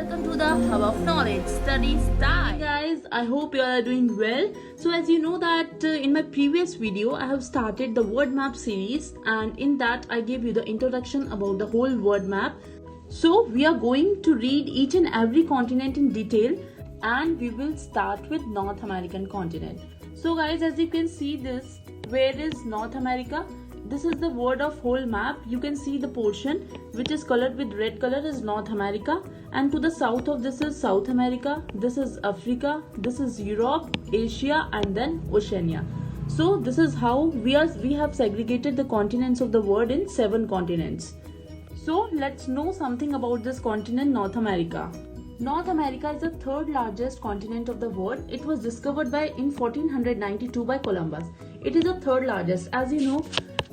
welcome to the Hub of Knowledge Study Style. Hey guys, I hope you all are doing well. So as you know that in my previous video I have started the word map series, and in that I gave you the introduction about the whole word map. So we are going to read each and every continent in detail, and we will start with North American continent. So guys, as you can see this, where is North America? This is the word of whole map. You can see the portion which is colored with red color is North America, and to the south of this is South America, this is Africa, this is Europe, Asia, and then Oceania. So this is how we have segregated the continents of the world in 7 continents. So let's know something about this continent, North America. North America is the third largest continent of the world. It was discovered in 1492 by Columbus. It is the third largest. As you know,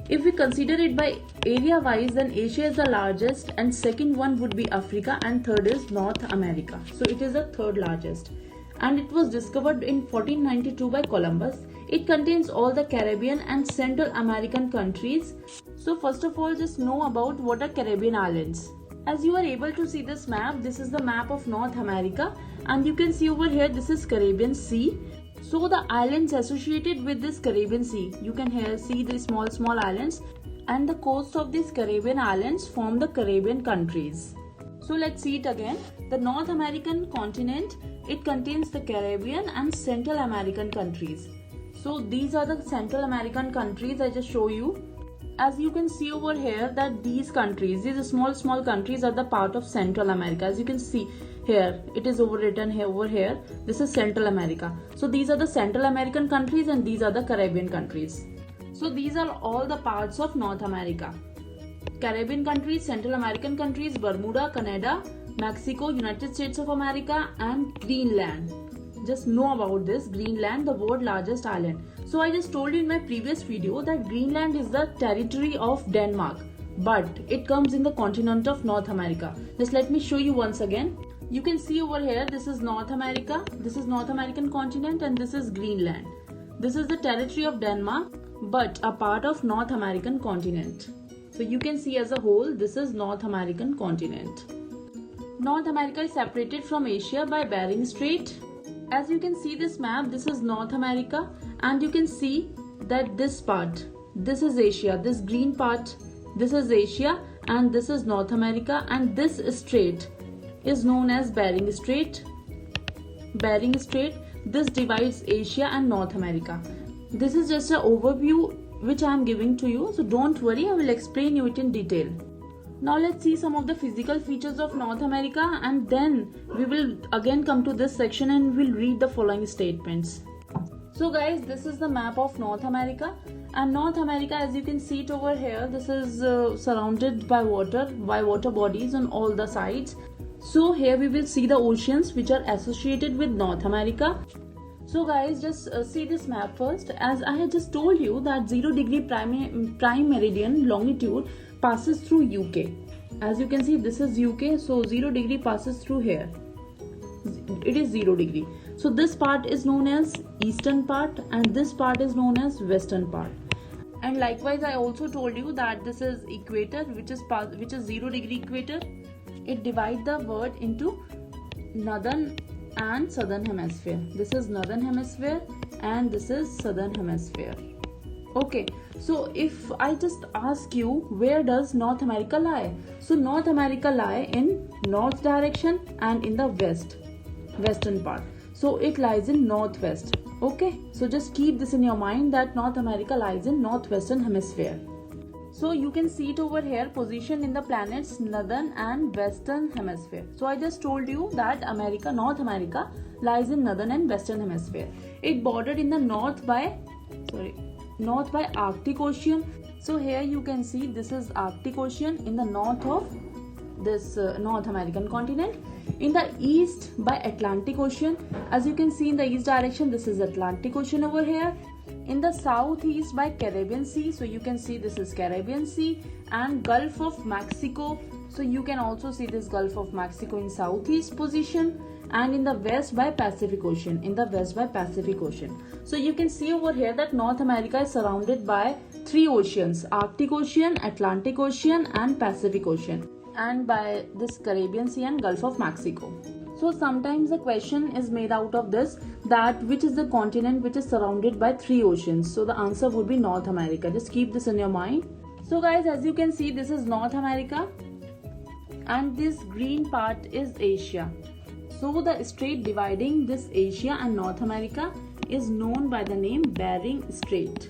if we consider it by area wise, then Asia is the largest, and second one would be Africa, and third is North America. So it is the third largest, and it was discovered in 1492 by Columbus. It contains all the Caribbean and Central American countries. So first of all, just know about what are Caribbean islands. As you are able to see this map, this is the map of North America, and you can see over here this is Caribbean Sea. So the islands associated with this Caribbean Sea, you can here see the small islands, and the coast of these Caribbean islands form the Caribbean countries. So let's see it again. The North American continent, it contains the Caribbean and Central American countries. So these are the Central American countries I just show you. As you can see over here that these countries, these small countries are the part of Central America. As you can see here, it is overwritten here over here. This is Central America. So these are the Central American countries, and these are the Caribbean countries. So these are all the parts of North America. Caribbean countries, Central American countries, Bermuda, Canada, Mexico, United States of America, and Greenland. Just know about this, Greenland, the world's largest island. So I just told you in my previous video that Greenland is the territory of Denmark, but it comes in the continent of North America. Just let me show you once again. You can see over here, this is North America, this is North American continent, and this is Greenland. This is the territory of Denmark, but a part of North American continent. So you can see as a whole, this is North American continent. North America is separated from Asia by Bering Strait. As you can see this map, this is North America, and you can see that this part, this is Asia, this green part, this is Asia, and this is North America, and this strait is known as Bering Strait. Bering Strait, this divides Asia and North America. This is just an overview which I am giving to you, so don't worry, I will explain you it in detail. Now let's see some of the physical features of North America, and then we will again come to this section and we'll read the following statements. So guys, this is the map of North America, and North America, as you can see it over here, this is surrounded by water bodies on all the sides. So here we will see the oceans which are associated with North America. So guys, just see this map first. As I had just told you that 0 degree prime meridian longitude passes through UK. As you can see, this is UK, so 0 degree passes through here. It is 0 degree. So this part is known as eastern part, and this part is known as western part. And likewise, I also told you that this is equator, which is 0 degree equator. It divides the world into northern and southern hemisphere. This is northern hemisphere, and this is southern hemisphere. Okay, so if I just ask you, where does North America lie? So North America lie in north direction and in the western part. So it lies in northwest. Okay, so just keep this in your mind that North America lies in northwestern hemisphere. So you can see it over here, positioned in the planet's northern and western hemisphere. So I just told you that North America lies in northern and western hemisphere. It bordered in the north by Arctic Ocean. So here you can see this is Arctic Ocean in the north of this North American continent. In the east by Atlantic Ocean. As you can see in the east direction, this is Atlantic Ocean over here. In the southeast by Caribbean Sea, so you can see this is Caribbean Sea, and Gulf of Mexico. So you can also see this Gulf of Mexico in southeast position, and in the west by Pacific Ocean. So you can see over here that North America is surrounded by 3 oceans: Arctic Ocean, Atlantic Ocean, and Pacific Ocean. and by this Caribbean Sea and Gulf of Mexico. So sometimes the question is made out of this, that which is the continent which is surrounded by 3 oceans. So the answer would be North America. Just keep this in your mind. So guys, as you can see, this is North America and this green part is Asia. So the strait dividing this Asia and North America is known by the name Bering Strait.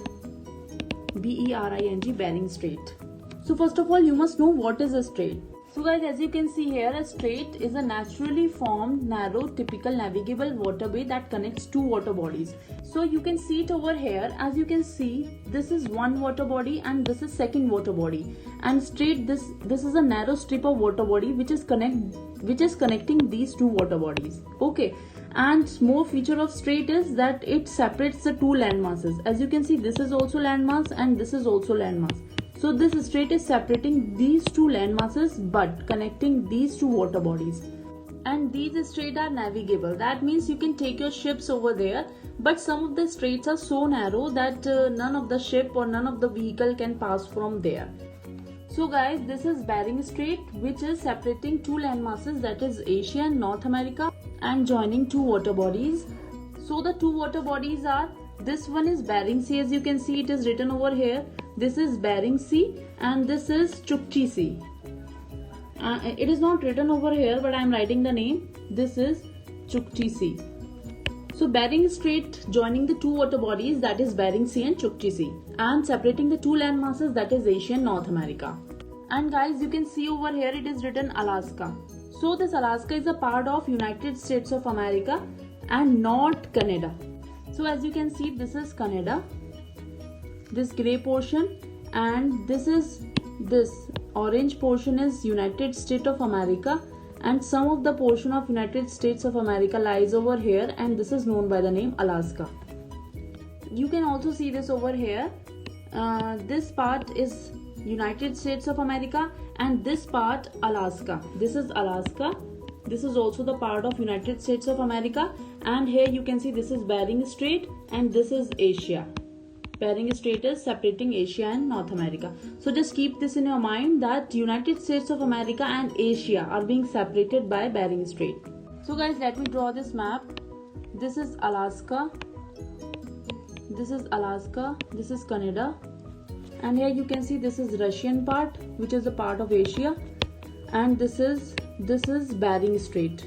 B-E-R-I-N-G, Bering Strait. So first of all, you must know what is a strait. So guys, as you can see here, a strait is a naturally formed, narrow, typical navigable waterway that connects 2 water bodies. So you can see it over here. As you can see, this is one water body and this is second water body. And strait, this is a narrow strip of water body which is connecting these 2 water bodies. Okay. And more feature of strait is that it separates the 2 landmasses. As you can see, this is also landmass and this is also landmass. So this strait is separating these 2 landmasses but connecting these 2 water bodies. And these straits are navigable. That means you can take your ships over there. But some of the straits are so narrow that none of the ship or none of the vehicle can pass from there. So guys, this is Bering Strait, which is separating 2 landmasses, that is Asia and North America, and joining 2 water bodies. So the 2 water bodies are, this one is Bering Sea, as you can see it is written over here. This is Bering Sea and this is Chukchi Sea. It is not written over here, but I am writing the name. This is Chukchi Sea. So Bering Strait joining the 2 water bodies, that is Bering Sea and Chukchi Sea, and separating the 2 landmasses, that is Asia and North America. And guys, you can see over here it is written Alaska. So this Alaska is a part of United States of America and not Canada. So as you can see, this is Canada, this grey portion, and this orange portion is United States of America, and some of the portion of United States of America lies over here, and this is known by the name Alaska. You can also see this over here. This part is United States of America and this part Alaska. This is Alaska. This is also the part of United States of America, and here you can see this is Bering Strait and this is Asia. Bering Strait is separating Asia and North America. So just keep this in your mind that United States of America and Asia are being separated by Bering Strait. So guys, let me draw this map. This is Alaska. This is Alaska. This is Canada. And here you can see this is Russian part, which is a part of Asia. And this is Bering Strait.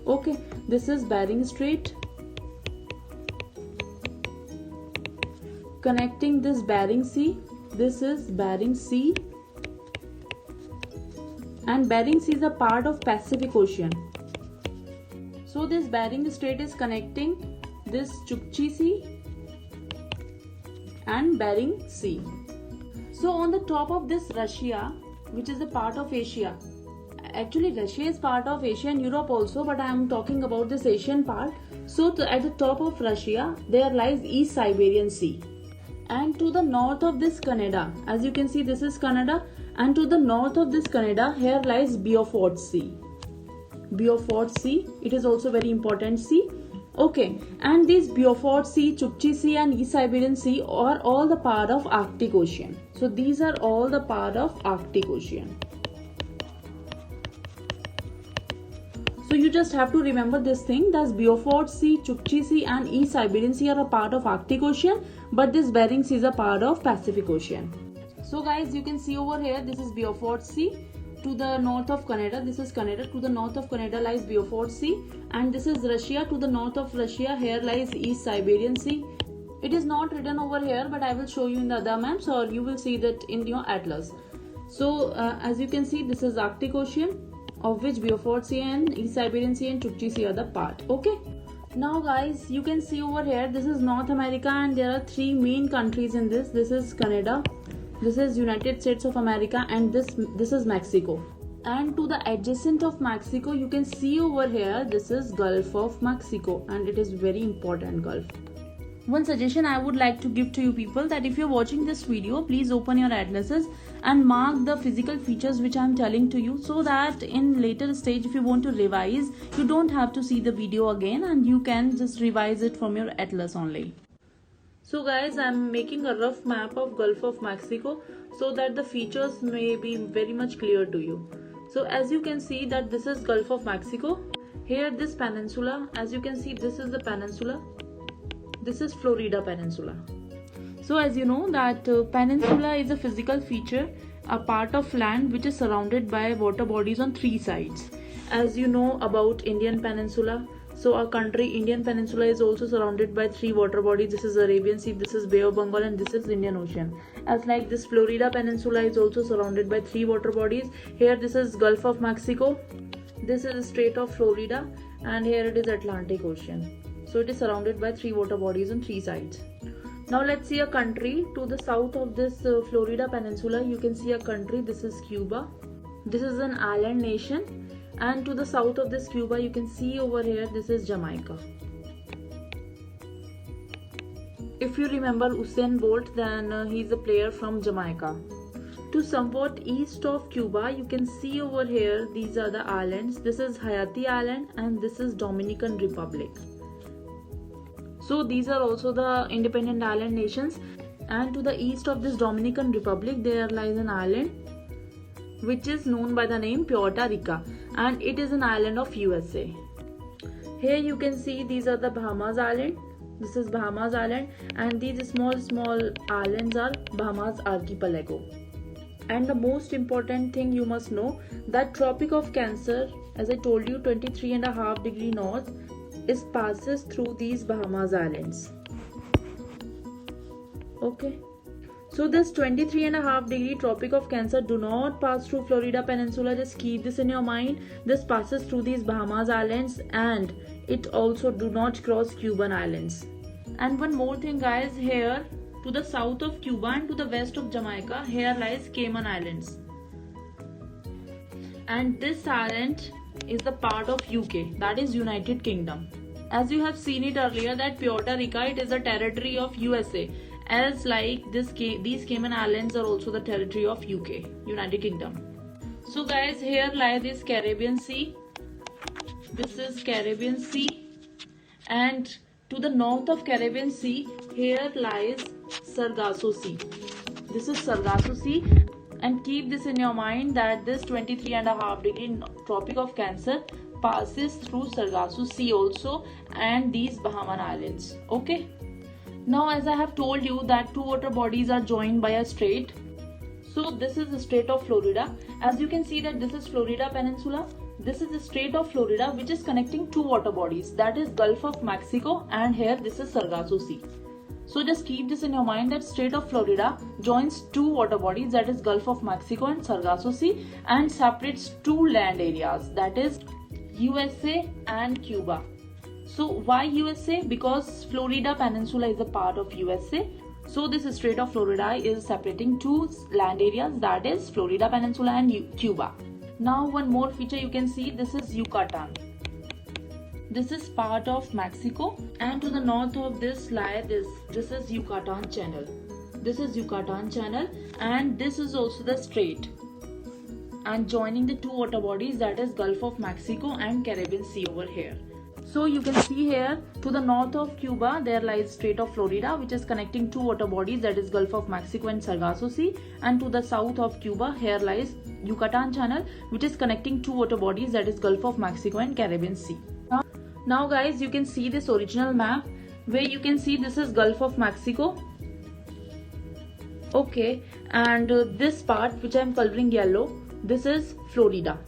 Okay, this is Bering Strait. Connecting this Bering Sea. This is Bering Sea. And Bering Sea is a part of Pacific Ocean. So this Bering Strait is connecting this Chukchi Sea and Bering Sea. So on the top of this Russia, which is a part of Asia. Actually Russia is part of Asia and Europe also, but I am talking about this Asian part. So at the top of Russia, there lies East Siberian Sea. And to the north of this Canada, as you can see this is Canada, and to the north of this Canada, here lies Beaufort Sea. Beaufort Sea, it is also very important sea. Okay, and these Beaufort Sea, Chukchi Sea and East Siberian Sea are all the part of Arctic Ocean. So these are all the part of Arctic Ocean. So you just have to remember this thing, that Beaufort Sea, Chukchi Sea and East Siberian Sea are a part of Arctic Ocean, but this Bering Sea is a part of Pacific Ocean. So guys, you can see over here, this is Beaufort Sea. To the north of Canada, this is Canada. To the north of Canada lies Beaufort Sea, and this is Russia. To the north of Russia, here lies East Siberian Sea. It is not written over here, but I will show you in the other maps, or you will see that in your atlas. So as you can see, this is Arctic Ocean, of which Beaufort Sea and East Siberian Sea and Chukchi Sea are the part. Okay. Now guys, you can see over here, this is North America, and there are 3 main countries in this. This is Canada, this is United States of America, and this is Mexico. And to the adjacent of Mexico, you can see over here, this is Gulf of Mexico, and it is very important Gulf. One suggestion I would like to give to you people, that if you're watching this video, please open your atlases and mark the physical features which I am telling to you, so that in later stage if you want to revise, you don't have to see the video again and you can just revise it from your atlas only. So guys, I am making a rough map of Gulf of Mexico so that the features may be very much clear to you. So as you can see that this is Gulf of Mexico. Here this peninsula, as you can see, this is the peninsula. This is Florida Peninsula. So as you know that peninsula is a physical feature, a part of land which is surrounded by water bodies on three sides. As you know about Indian Peninsula, so our country Indian Peninsula is also surrounded by three water bodies. This is Arabian Sea, this is Bay of Bengal, and this is Indian Ocean. As like this Florida Peninsula is also surrounded by three water bodies. Here this is Gulf of Mexico, this is Strait of Florida, and here it is Atlantic Ocean. So it is surrounded by three water bodies on three sides. Now let's see a country. To the south of this Florida Peninsula, you can see a country. This is Cuba. This is an island nation. And to the south of this Cuba, you can see over here, this is Jamaica. If you remember Usain Bolt, then he's a player from Jamaica. To somewhat east of Cuba, you can see over here, these are the islands. This is Haiti Island and this is Dominican Republic. So these are also the independent island nations. And to the east of this Dominican Republic, there lies an island which is known by the name Puerto Rico, and it is an island of USA. Here you can see these are the Bahamas Island. This is Bahamas Island, and these small islands are Bahamas Archipelago. And the most important thing you must know that Tropic of Cancer, as I told you, 23.5 degree north, is passes through these Bahamas Islands. Okay. So this 23.5 degree Tropic of Cancer do not pass through Florida Peninsula. Just keep this in your mind. This passes through these Bahamas Islands, and it also do not cross Cuban Islands. And one more thing guys, here to the south of Cuba and to the west of Jamaica, here lies Cayman Islands. And this island is the part of UK, that is United Kingdom. As you have seen it earlier that Puerto Rico, it is a territory of USA. As like these Cayman Islands are also the territory of UK, United Kingdom. So guys, here lies this Caribbean Sea. This is Caribbean Sea, and to the north of Caribbean Sea, here lies Sargasso Sea. This is Sargasso Sea, and keep this in your mind that this 23.5 degree Tropic of Cancer passes through Sargasso Sea also and these Bahama Islands. Okay. Now as I have told you that two water bodies are joined by a strait. So this is the Strait of Florida. As you can see that this is Florida Peninsula. This is the Strait of Florida which is connecting two water bodies, that is Gulf of Mexico, and here this is Sargasso Sea. So just keep this in your mind that Strait of Florida joins two water bodies, that is Gulf of Mexico and Sargasso Sea, and separates two land areas, that is USA and Cuba. So why USA? Because Florida Peninsula is a part of USA. So this Strait of Florida is separating two land areas, that is Florida Peninsula and Cuba. Now one more feature you can see, this is Yucatan. This is part of Mexico, and to the north of this lie this is Yucatan Channel. This is Yucatan Channel, and this is also the strait, and joining the two water bodies, that is Gulf of Mexico and Caribbean Sea over here. So you can see here to the north of Cuba there lies Strait of Florida which is connecting two water bodies, that is Gulf of Mexico and Sargasso Sea, and to the south of Cuba here lies Yucatan Channel which is connecting two water bodies, that is Gulf of Mexico and Caribbean Sea. Now guys, you can see this original map where you can see this is Gulf of Mexico. Okay, and this part which I am coloring yellow, this is Florida.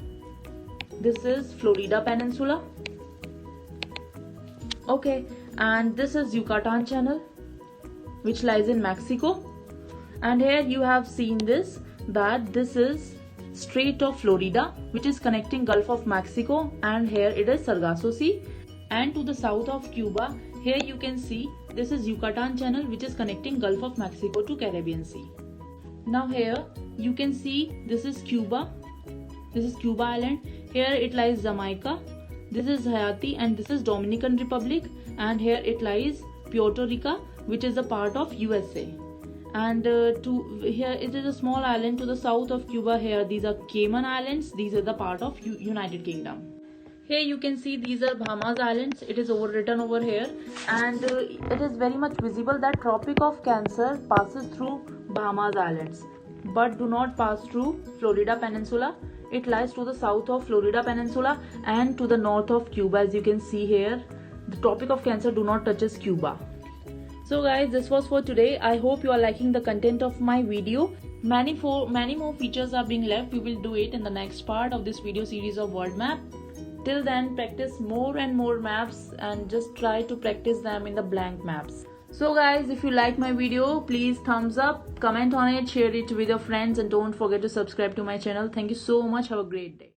This is Florida Peninsula. Okay, and this is Yucatan Channel which lies in Mexico, and here you have seen this that this is Strait of Florida which is connecting Gulf of Mexico, and here it is Sargasso Sea, and to the south of Cuba here you can see this is Yucatan Channel which is connecting Gulf of Mexico to Caribbean Sea. Now here you can see this is Cuba. This is Cuba Island. Here it lies Jamaica. This is Haiti, and this is Dominican Republic, and here it lies Puerto Rico which is a part of USA. And to here it is a small island to the south of Cuba. Here these are Cayman Islands. These are the part of United Kingdom. Here you can see these are Bahamas Islands. It is written over here, and it is very much visible that Tropic of Cancer passes through Bahamas Islands but do not pass through Florida Peninsula. It lies to the south of Florida Peninsula and to the north of Cuba. As you can see here, the Tropic of Cancer do not touches Cuba. So guys, this was for today. I hope you are liking the content of my video. Many more features are being left. We will do it in the next part of this video series of word map. Till then, practice more and more maps and just try to practice them in the blank maps. So guys, if you like my video, please thumbs up, comment on it, share it with your friends, and don't forget to subscribe to my channel. Thank you so much. Have a great day.